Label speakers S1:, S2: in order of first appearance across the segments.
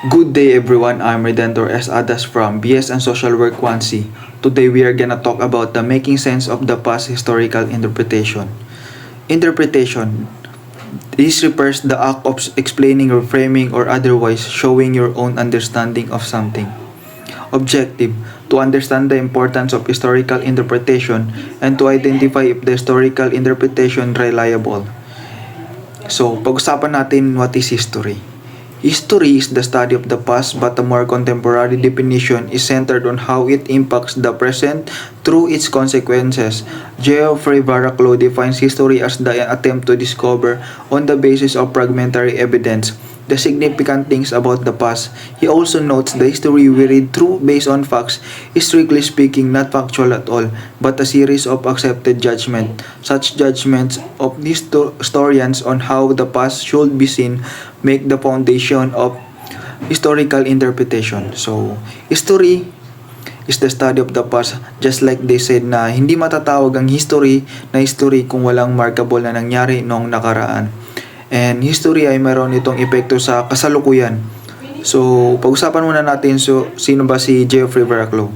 S1: Good day everyone, I'm Redentor S. Adas from BS and Social Work 1C. Today we are gonna talk about the making sense of the past historical interpretation. Interpretation. This refers the act of explaining, reframing, or otherwise showing your own understanding of something. Objective. To understand the importance of historical interpretation and to identify if the historical interpretation reliable. So, pag-usapan natin what is history. History is the study of the past, but a more contemporary definition is centered on how it impacts the present through its consequences. Geoffrey Barraclough defines history as the attempt to discover, on the basis of fragmentary evidence, the significant things about the past. He also notes the history we read through based on facts is strictly speaking not factual at all, but a series of accepted judgments. Such judgments of historians on how the past should be seen make the foundation of historical interpretation. So, history is the study of the past, just like they said na hindi matatawag ang history na history kung walang markable na nangyari noong nakaraan. And history ay mayroon itong epekto sa kasalukuyan. So, pag-usapan muna natin sino ba si Geoffrey Barraclough.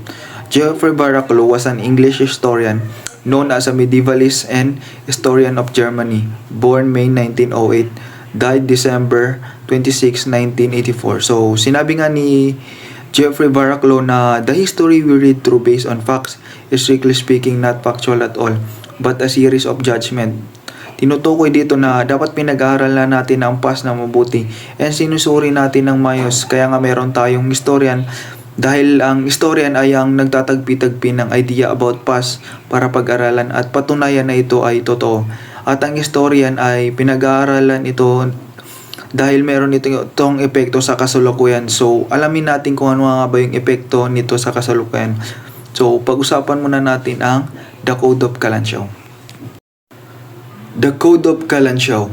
S1: Geoffrey Barraclough was an English historian known as a medievalist and historian of Germany, born May 1908, died December 26, 1984. So, sinabi nga ni Geoffrey Barraclough na the history we read through based on facts is strictly speaking not factual at all, but a series of judgment. Tinutukoy dito na dapat pinag-aaralan natin ang past na mabuti and sinusuri natin ng mayos, kaya nga meron tayong historian dahil ang historian ay ang nagtatagpi-tagpi ng idea about past para pag-aralan at patunayan na ito ay totoo. At ang historian ay pinag-aaralan ito dahil meron itong epekto sa kasalukuyan. So, alamin natin kung ano nga ba yung epekto nito sa kasalukuyan. So, pag-usapan muna natin ang The Code of Kalansiaw. The Code of Kalansiaw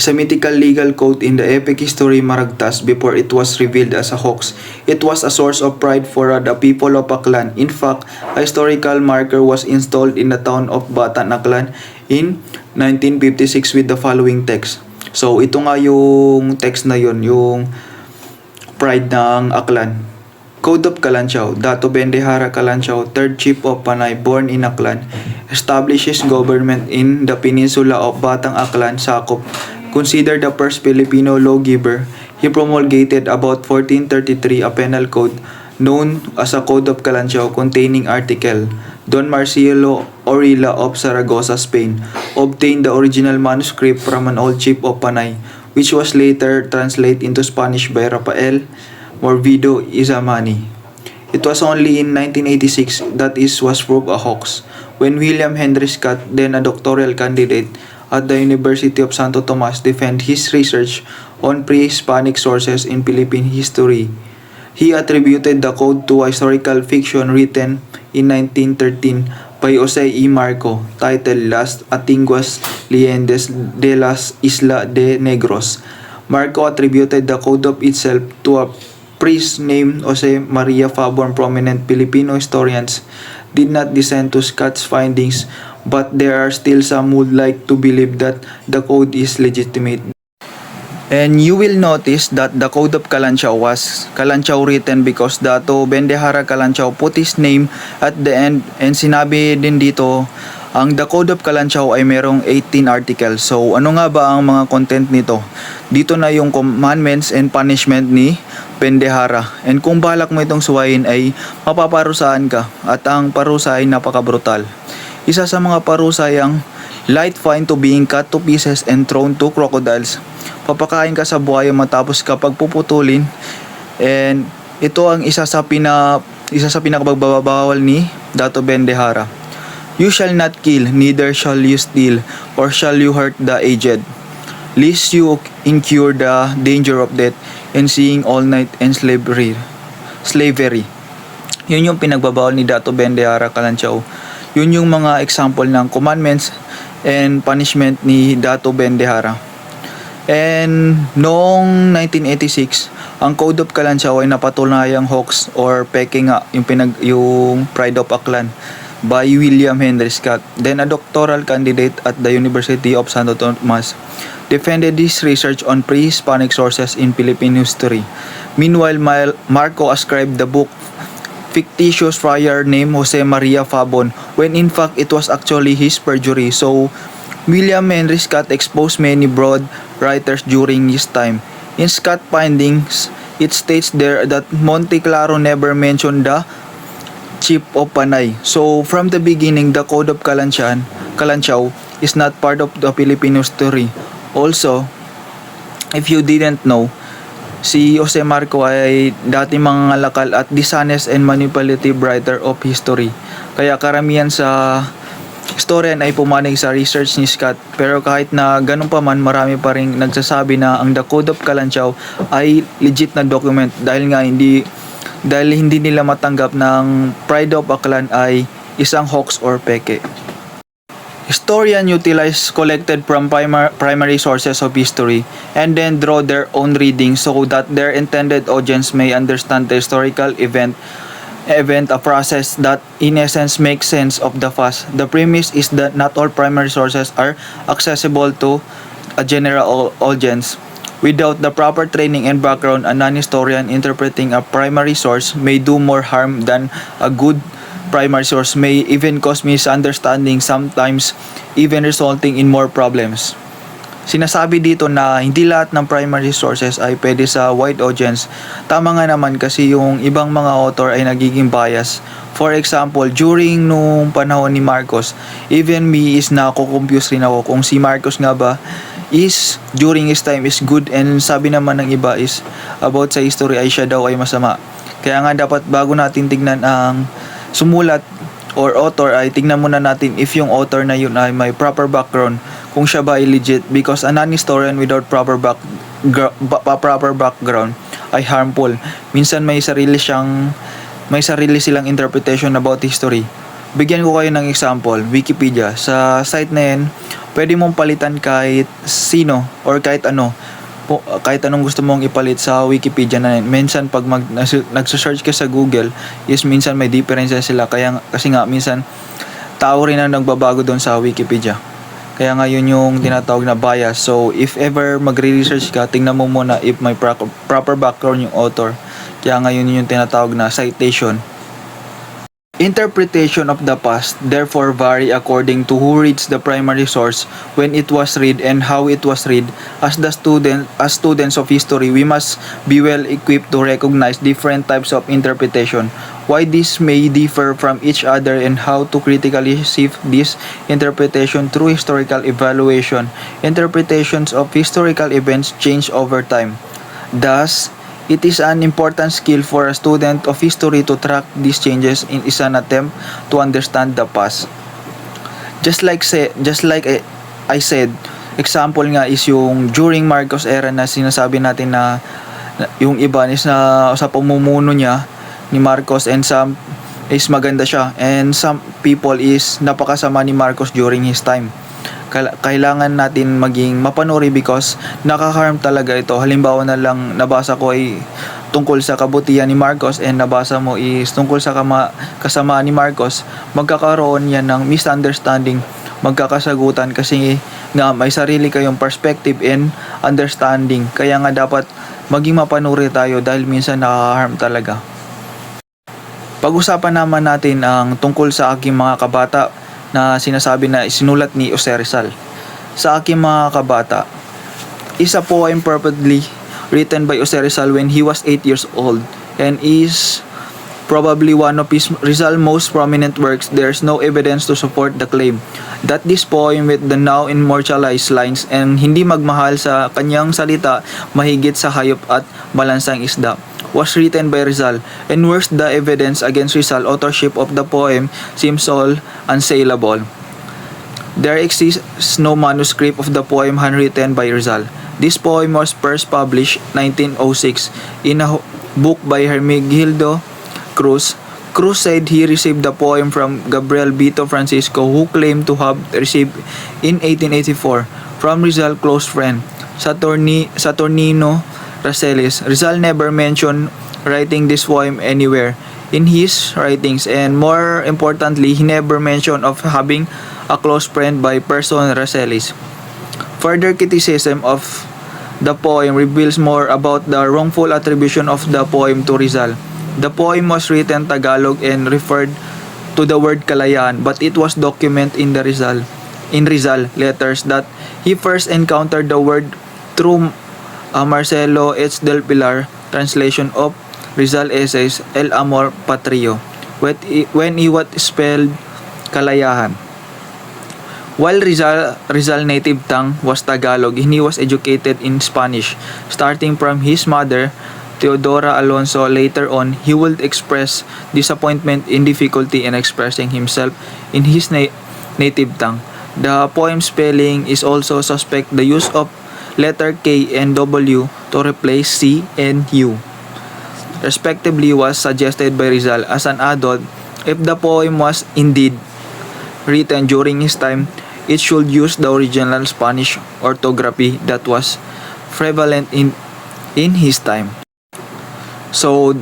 S1: is a mythical legal code in the epic history Maragtas before it was revealed as a hoax. It was a source of pride for the people of Aklan. In fact, a historical marker was installed in the town of Batan, Aklan in 1956 with the following text. So, ito nga yung text na yun, yung pride ng Aklan. Code of Kalansiaw. Dato Bendahara Kalansiaw, 3rd Chief of Panay, born in Aklan, establishes government in the peninsula of Batang Aklan, Sakop. Considered the first Filipino lawgiver, he promulgated about 1433 a penal code known as a Code of Kalansiaw containing article. Don Marcelo Orilla of Saragossa, Spain, obtained the original manuscript from an old chief of Panay, which was later translated into Spanish by Rafael Morvido Izamani. It was only in 1986 that this was proved a hoax, when William Henry Scott, then a doctoral candidate at the University of Santo Tomas, defended his research on pre-Hispanic sources in Philippine history. He attributed the code to a historical fiction written in 1913 by Jose E. Marco, titled Las Antiguas Leyendas de las Isla de Negros. Marco attributed the code of itself to a priest named Jose Maria Fabon. Prominent Filipino historians did not dissent to Scott's findings, but there are still some who would like to believe that the code is legitimate. And you will notice that the Code of Kalansiaw was Kalansiaw written because Dato Bendahara Kalansiaw put his name at the end, and sinabi din dito ang The Code of Kalansiaw ay merong 18 articles. So ano nga ba ang mga content nito? Dito na yung commandments and punishment ni Bendahara. And kung balak mo itong suwayin ay mapaparusahan ka, at ang parusa ay napakabrutal. Isa sa mga parusa ay ang light fine to being cut to pieces and thrown to crocodiles. Papakain ka sa buhaya matapos kapag puputulin. And ito ang isa sa pinakabagbabawal ni Dato Bendahara. You shall not kill, neither shall you steal, or shall you hurt the aged, lest you incur the danger of death and seeing all night and slavery. Yun yung pinagbabawal ni Dato Bendahara Kalansiaw. Yun yung mga example ng commandments and punishment ni Dato Bendahara. And noong 1986, ang Code of Kalansiaw ay napatunayang hoax or peke nga yung Pride of Aklan. by William Henry Scott, then a doctoral candidate at the University of Santo Tomas, defended his research on pre-Hispanic sources in Philippine history. Meanwhile, Marco ascribed the book fictitious friar named Jose Maria Fabon, when in fact it was actually his perjury. So, William Henry Scott exposed many broad writers during his time. In Scott's findings, it states there that Monte Claro never mentioned the Chief of Panay. So, from the beginning, the Code of Kalanchaw is not part of the Philippine history. Also, if you didn't know, si Jose Marco ay dating mangangalakal at dishonest and manipulative writer of history. Kaya karamihan sa historian ay pumanig sa research ni Scott. Pero kahit na ganun pa man, marami pa rin nagsasabi na ang The Code of Kalanchaw ay legit na document dahil hindi nila matanggap ng Pride of Aklan ay isang hoax or peke. Historians utilize collected from primary sources of history and then draw their own readings so that their intended audience may understand the historical event, a process that in essence makes sense of the past. The premise is that not all primary sources are accessible to a general audience. Without the proper training and background, a non-historian interpreting a primary source may do more harm than a good primary source, may even cause misunderstanding, sometimes even resulting in more problems. Sinasabi dito na hindi lahat ng primary sources ay pwede sa wide audience. Tama nga naman kasi yung ibang mga author ay nagiging bias. For example, during nung panahon ni Marcos, even me is nako-confuse rin ako kung si Marcos nga ba is during his time is good, and sabi naman ng iba is about sa history ay siya daw ay masama. Kaya nga dapat bago natin tignan ang sumulat or author ay tignan muna natin if yung author na yun ay may proper background, kung siya ba ay legit, because a non-historian without proper background ay harmful. Minsan may sarili silang interpretation about history. Bigyan ko kayo ng example, Wikipedia. Sa site na yan, pwede mong palitan kahit sino or kahit anong gusto mong ipalit sa Wikipedia na yan. Minsan pag nagsa-search ka sa Google, minsan may difference sila, kasi nga minsan tao rin ang nagbabago doon sa Wikipedia. Kaya nga yun yung tinatawag na bias. So if ever magre-research ka, tingnan mo muna if may proper background yung author. Kaya nga yun yung tinatawag na citation. Interpretation of the past therefore vary according to who reads the primary source, when it was read, and how it was read. As students of history, we must be well equipped to recognize different types of interpretation, why these may differ from each other, and how to critically sift this interpretation through historical evaluation. Interpretations of historical events change over time. Thus, it is an important skill for a student of history to track these changes in an attempt to understand the past. Just like I said, example nga is yung during Marcos era na sinasabi natin na yung iba is na sa pamumuno niya ni Marcos, and some is maganda siya, and some people is napakasama ni Marcos during his time. Kailangan natin maging mapanuri because nakaka-harm talaga ito. Halimbawa na lang nabasa ko ay tungkol sa kabutihan ni Marcos, and nabasa mo is tungkol sa kasamaan ni Marcos, magkakaroon yan ng misunderstanding, magkakasagutan kasi nga may sarili kayong perspective and understanding. Kaya nga dapat maging mapanuri tayo dahil minsan nakaka-harm talaga. Pag-usapan naman natin ang tungkol sa aking mga kabata na sinasabi na sinulat ni Jose Rizal. Sa aking mga kabata, is a poem purportedly written by Jose Rizal when he was 8 years old, and is probably one of Rizal's most prominent works. There's no evidence to support the claim that this poem with the now immortalized lines and hindi magmahal sa kanyang salita mahigit sa hayop at malansang isda was written by Rizal, and worse, the evidence against Rizal authorship of the poem seems all unassailable. There exists no manuscript of the poem handwritten by Rizal. This poem was first published 1906 in a book by Hermenegildo Cruz. Cruz said he received the poem from Gabriel Bito Francisco, who claimed to have received in 1884 from Rizal's close friend, Saturnino Racelis. Rizal never mentioned writing this poem anywhere. in his writings, and more importantly, he never mentioned of having a close friend by person Rosselis. Further criticism of the poem reveals more about the wrongful attribution of the poem to Rizal. The poem was written Tagalog and referred to the word Kalayaan, but it was documented in Rizal letters that he first encountered the word through Marcelo H. del Pilar translation of Rizal essays El Amor Patrio when he was spelled Kalayahan. While Rizal native tongue was Tagalog, he was educated in Spanish. Starting from his mother, Teodora Alonso, later on, he would express disappointment in difficulty in expressing himself in his native tongue. The poem spelling is also suspect the use of letter K and W to replace C and U, respectively, was suggested by Rizal as an adult. If the poem was indeed written during his time, it should use the original Spanish orthography that was prevalent in his time. So,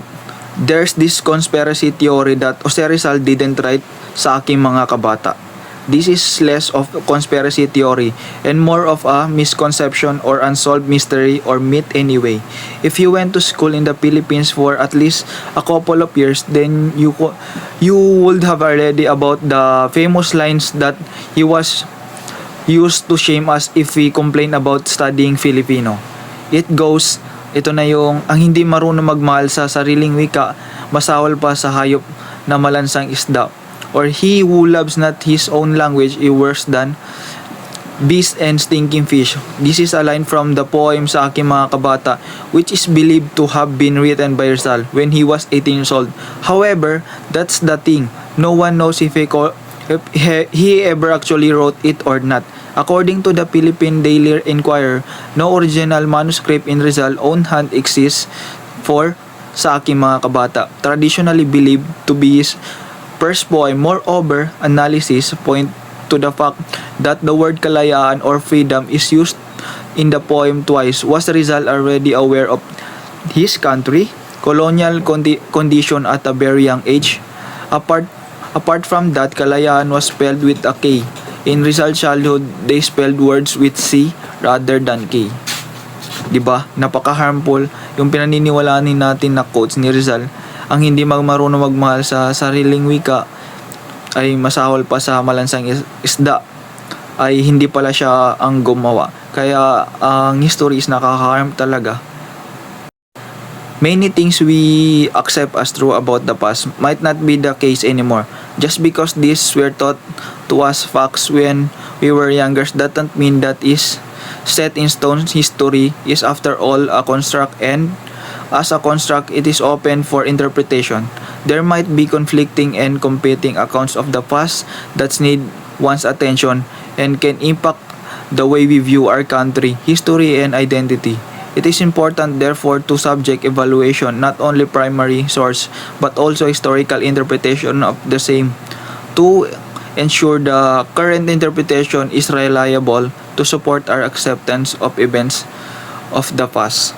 S1: there's this conspiracy theory that Jose Rizal didn't write Sa Aking Mga Kabata. This is less of a conspiracy theory and more of a misconception or unsolved mystery or myth anyway. If you went to school in the Philippines for at least a couple of years, then you would have already about the famous lines that he was used to shame us if we complain about studying Filipino. It goes, ito na yung, ang hindi marunong magmahal sa sariling wika, masawal pa sa hayop na malansang isda. Or he who loves not his own language is worse than beast and stinking fish. This is a line from the poem Sa Aking Mga Kabata, which is believed to have been written by Rizal when he was 18 years old. However, that's the thing. No one knows if he ever actually wrote it or not. According to the Philippine Daily Inquirer, no original manuscript in Rizal's own hand exists for Sa Aking Mga Kabata, traditionally believed to be his first poem. Moreover, analysis point to the fact that the word kalayaan or freedom is used in the poem twice. Was Rizal already aware of his country, colonial condition at a very young age? Apart from that, kalayaan was spelled with a K. In Rizal's childhood, they spelled words with C rather than K. Diba? Napaka-harmful yung pinaniniwalaan natin na quotes ni Rizal. Ang hindi marunong magmahal sa sariling wika ay masahol pa sa malansang isda, ay hindi pala siya ang gumawa. Kaya ang history is nakaka-harm talaga. Many things we accept as true about the past might not be the case anymore. Just because these were taught to us facts when we were younger doesn't mean that is set in stone. History is after all a construct, and as a construct, it is open for interpretation. There might be conflicting and competing accounts of the past that need one's attention and can impact the way we view our country, history, and identity. It is important, therefore, to subject evaluation not only primary source but also historical interpretation of the same to ensure the current interpretation is reliable to support our acceptance of events of the past.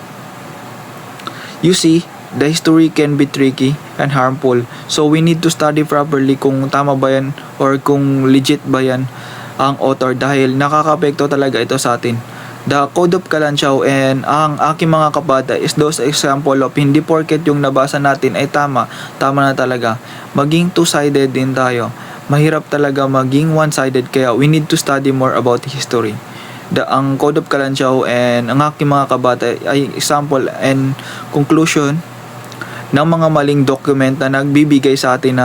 S1: You see, the history can be tricky and harmful, so we need to study properly kung tama ba yan or kung legit ba yan ang author, dahil nakaka-apekto talaga ito sa atin. The Code of Kalantiaw and Ang Aking Mga Kabata is those example of hindi porket yung nabasa natin ay tama na talaga. Maging two-sided din tayo. Mahirap talaga maging one-sided, kaya we need to study more about history. Ang Code of Kalantiaw and Ang Aking Mga Kabata ay example and conclusion ng mga maling document na nagbibigay sa atin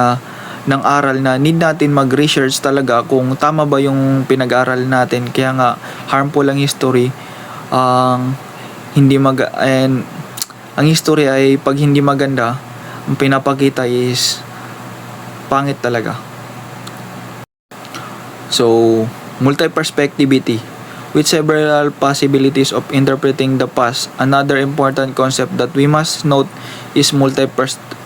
S1: ng aral na need natin mag-research talaga kung tama ba yung pinag-aral natin. Kaya nga harmful ang history. Ang history ay pag hindi maganda, ang pinapakita is pangit talaga. So, multi-perspectivity with several possibilities of interpreting the past. Another important concept that we must note is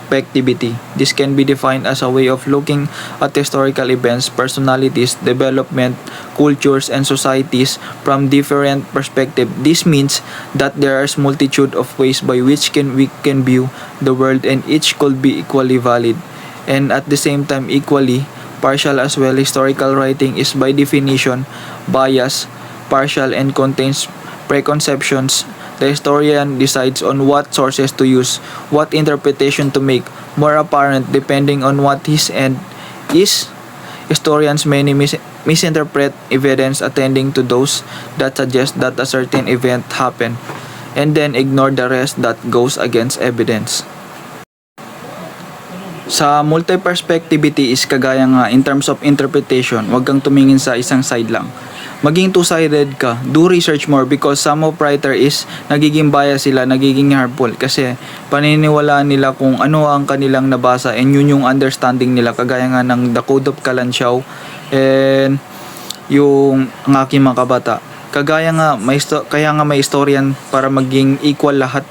S1: multi-perspectivity. This can be defined as a way of looking at historical events, personalities, development, cultures, and societies from different perspectives. This means that there are multitude of ways by which we can view the world, and each could be equally valid and at the same time equally partial as well. Historical writing is by definition biased, partial, and contains preconceptions. The historian decides on what sources to use, what interpretation to make more apparent depending on what his end is. Historians many misinterpret evidence attending to those that suggest that a certain event happened and then ignore the rest that goes against evidence. Sa multi-perspectivity is kagaya nga in terms of interpretation, wag kang tumingin sa isang side lang. Maging two-sided ka, do research more because some of writer is nagiging bias sila, nagiging harmful kasi paniniwalaan nila kung ano ang kanilang nabasa and yun yung understanding nila kagaya nga ng The Code of Kalansiaw and yung ang aking mga kabata. Kaya nga may historian para maging equal lahat.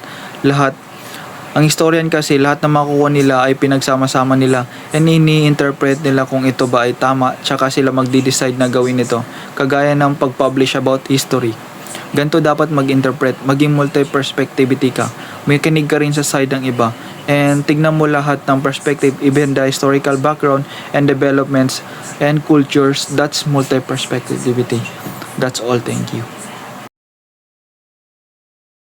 S1: Ang historian kasi lahat na makukuha nila ay pinagsama-sama nila and ini-interpret nila kung ito ba ay tama tsaka sila magde-decide na gawin ito. Kagaya ng pag-publish about history. Ganito dapat mag-interpret, maging multi-perspectivity ka. May kinig ka rin sa side ng iba and tignan mo lahat ng perspective, even the historical background and developments and cultures. That's multi-perspectivity. That's all. Thank you.